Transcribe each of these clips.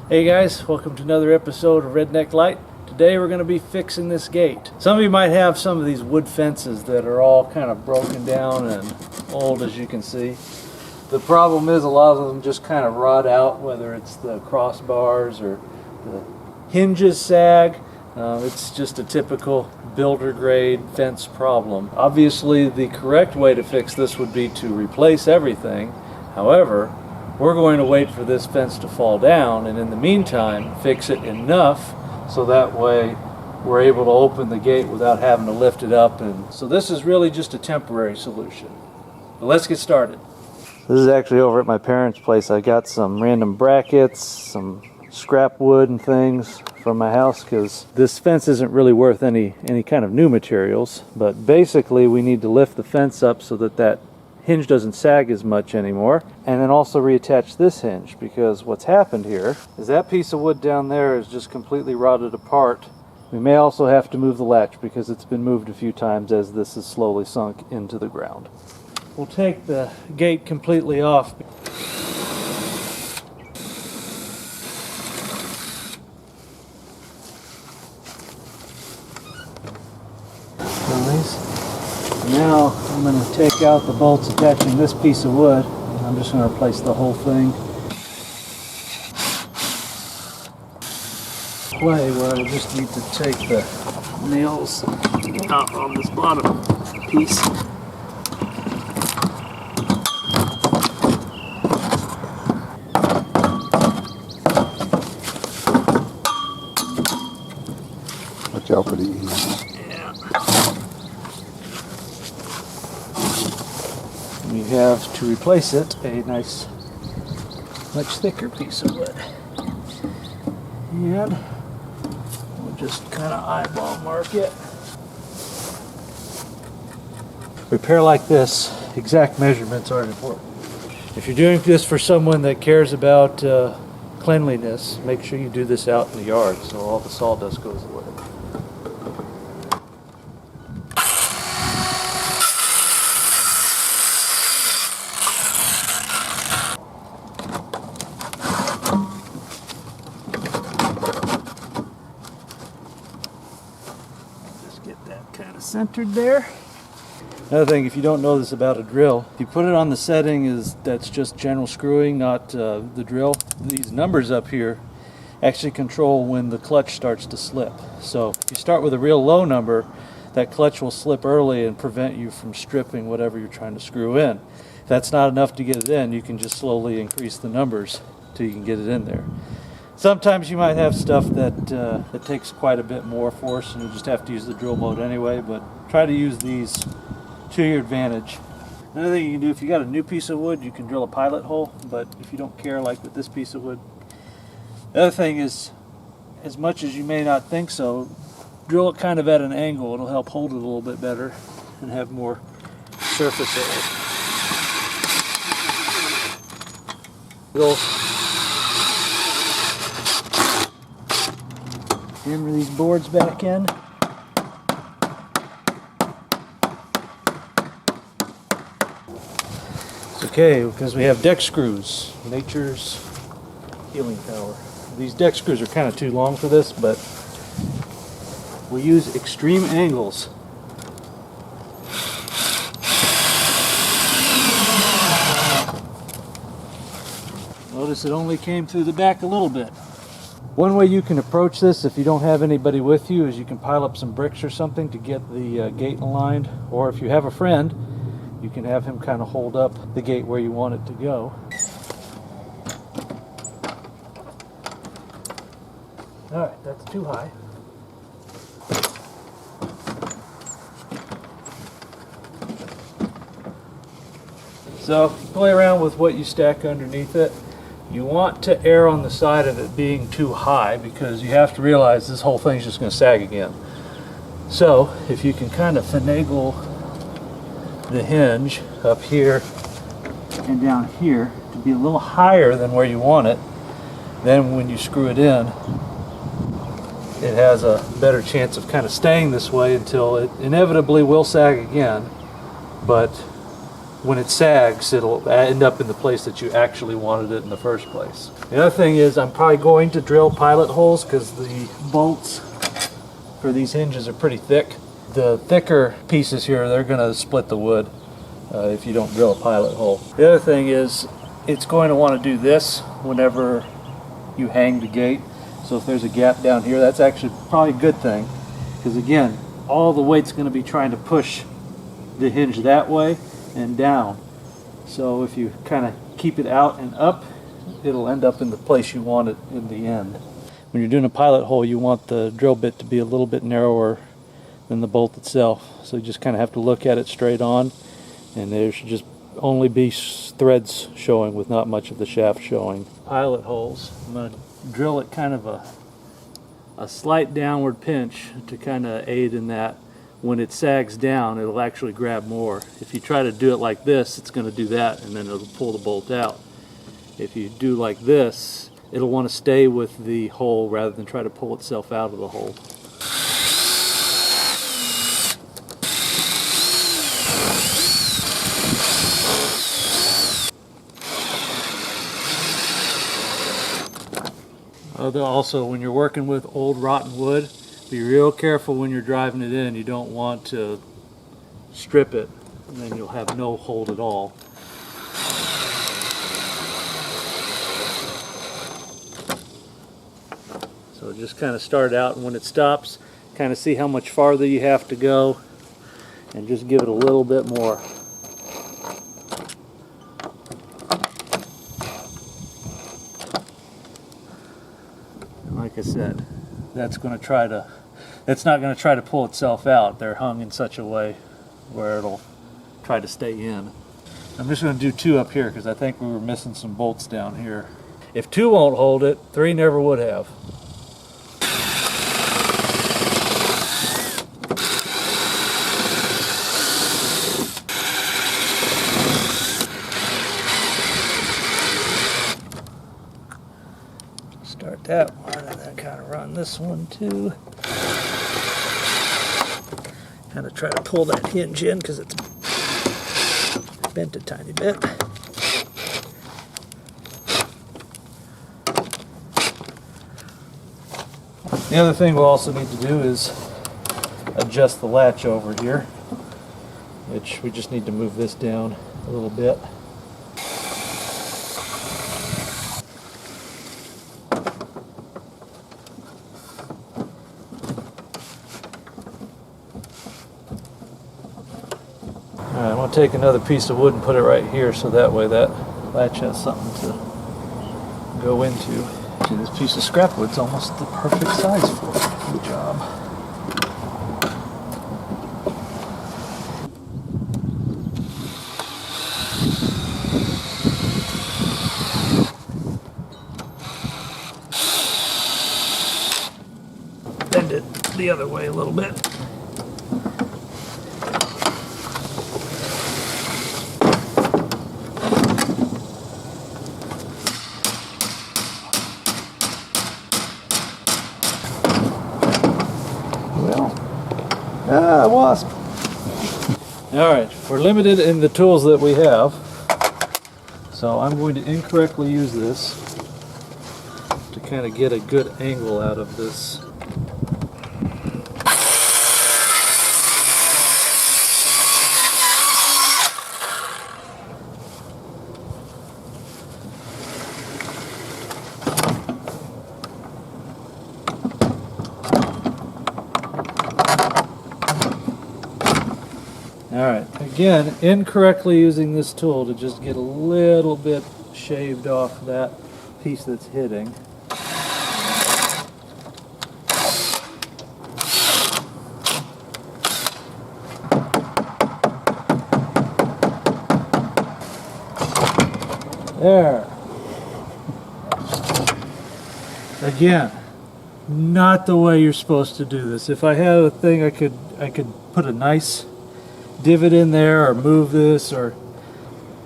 Hey guys, welcome to another episode of Redneck Light. Today we're going to be fixing this gate. Some of you might have some of these wood fences that are all kind of broken down and old, as you can see. The problem is a lot of them just kind of rot out, whether it's the crossbars or the hinges sag. It's just a typical builder grade fence problem. Obviously the correct way to fix this would be to replace everything. However, we're going to wait for this fence to fall down, and in the meantime fix it enough so that way we're able to open the gate without having to lift it up. And so this is really just a temporary solution. But let's get started. This is actually over at my parents' place. I got some random brackets, some scrap wood and things from my house because this fence isn't really worth any kind of new materials. But basically we need to lift the fence up so that hinge doesn't sag as much anymore, and then also reattach this hinge, because what's happened here is that piece of wood down there is just completely rotted apart. We may also have to move the latch because it's been moved a few times as this is slowly sunk into the ground. We'll take the gate completely off. Now I'm going to take out the bolts attaching this piece of wood, and I'm just going to replace the whole thing. Where I just need to take the nails out on this bottom piece. Watch out for the hinge. You have to replace it a nice, much thicker piece of wood. And we'll just kind of eyeball mark it. Repair like this, exact measurements are important. If you're doing this for someone that cares about cleanliness, make sure you do this out in the yard so all the sawdust goes away. Centered there. Another thing, if you don't know this about a drill, if you put it on the setting that's just general screwing, not the drill, these numbers up here actually control when the clutch starts to slip. So if you start with a real low number, that clutch will slip early and prevent you from stripping whatever you're trying to screw in. If that's not enough to get it in, you can just slowly increase the numbers till you can get it in there. Sometimes you might have stuff that takes quite a bit more force and you just have to use the drill mode anyway, but try to use these to your advantage. Another thing you can do, if you got a new piece of wood, you can drill a pilot hole, but if you don't care, like with this piece of wood. The other thing is, as much as you may not think so, drill it kind of at an angle. It'll help hold it a little bit better and have more surface area. Hammer these boards back in. It's okay because we have deck screws, nature's healing power. These deck screws are kind of too long for this, but we use extreme angles. Notice it only came through the back a little bit. One way you can approach this if you don't have anybody with you is you can pile up some bricks or something to get the gate aligned, or if you have a friend, you can have him kind of hold up the gate where you want it to go. Alright, that's too high. So play around with what you stack underneath it. You want to err on the side of it being too high because you have to realize this whole thing's just going to sag again. So if you can kind of finagle the hinge up here and down here to be a little higher than where you want it, then when you screw it in, it has a better chance of kind of staying this way until it inevitably will sag again. But when it sags, it'll end up in the place that you actually wanted it in the first place. The other thing is I'm probably going to drill pilot holes because the bolts for these hinges are pretty thick. The thicker pieces here, they're going to split the wood if you don't drill a pilot hole. The other thing is it's going to want to do this whenever you hang the gate. So if there's a gap down here, that's actually probably a good thing, because again, all the weight's going to be trying to push the hinge that way and down. So if you kind of keep it out and up, it'll end up in the place you want it in the end. When you're doing a pilot hole, you want the drill bit to be a little bit narrower than the bolt itself. So you just kind of have to look at it straight on, and there should just only be threads showing with not much of the shaft showing. Pilot holes, I'm going to drill it kind of a slight downward pinch to kind of aid in that. When it sags down, it'll actually grab more. If you try to do it like this, it's going to do that, and then it'll pull the bolt out. If you do like this, it'll want to stay with the hole rather than try to pull itself out of the hole. Also, when you're working with old rotten wood, be real careful when you're driving it in. You don't want to strip it, and then you'll have no hold at all. So just kind of start out, and when it stops, kind of see how much farther you have to go, and just give it a little bit more. Like I said, that's not going to try to pull itself out. They're hung in such a way where it'll try to stay in. I'm just going to do 2 up here because I think we were missing some bolts down here. If 2 won't hold it, 3 never would have. Start that one and then kind of run this one too. Kind of try to pull that hinge in because it's bent a tiny bit. The other thing we'll also need to do is adjust the latch over here, which we just need to move this down a little bit. Alright, I'm going to take another piece of wood and put it right here so that way that latch has something to go into. See, this piece of scrap wood's almost the perfect size for the job. Bend it the other way a little bit. Wasp. Alright, we're limited in the tools that we have, so I'm going to incorrectly use this to kind of get a good angle out of this. Alright, again, incorrectly using this tool to just get a little bit shaved off that piece that's hitting. There. Again, not the way you're supposed to do this. If I had a thing I could put a nice divot in there or move this or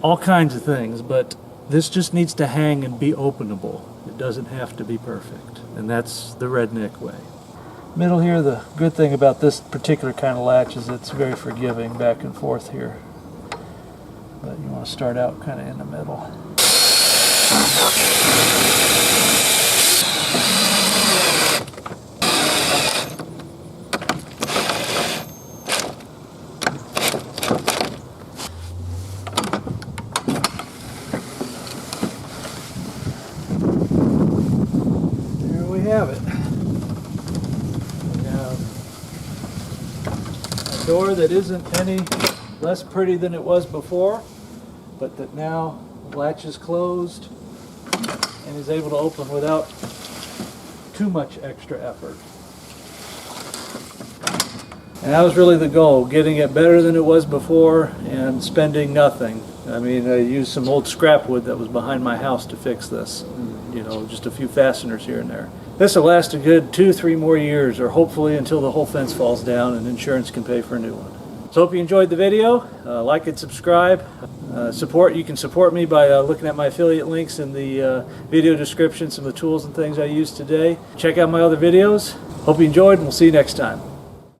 all kinds of things, but this just needs to hang and be openable. It doesn't have to be perfect, and that's the redneck way. Middle here, the good thing about this particular kind of latch is it's very forgiving back and forth here. but you want to start out kind of in the middle. There we have it. We have a door that isn't any less pretty than it was before, but that now latches closed and is able to open without too much extra effort. And that was really the goal, getting it better than it was before and spending nothing. I mean, I used some old scrap wood that was behind my house to fix this. You know, just a few fasteners here and there. This will last a good 2-3 more years, or hopefully until the whole fence falls down and insurance can pay for a new one. So hope you enjoyed the video. Like and subscribe. You can support me by looking at my affiliate links in the video description, some of the tools and things I used today. Check out my other videos. Hope you enjoyed, and we'll see you next time.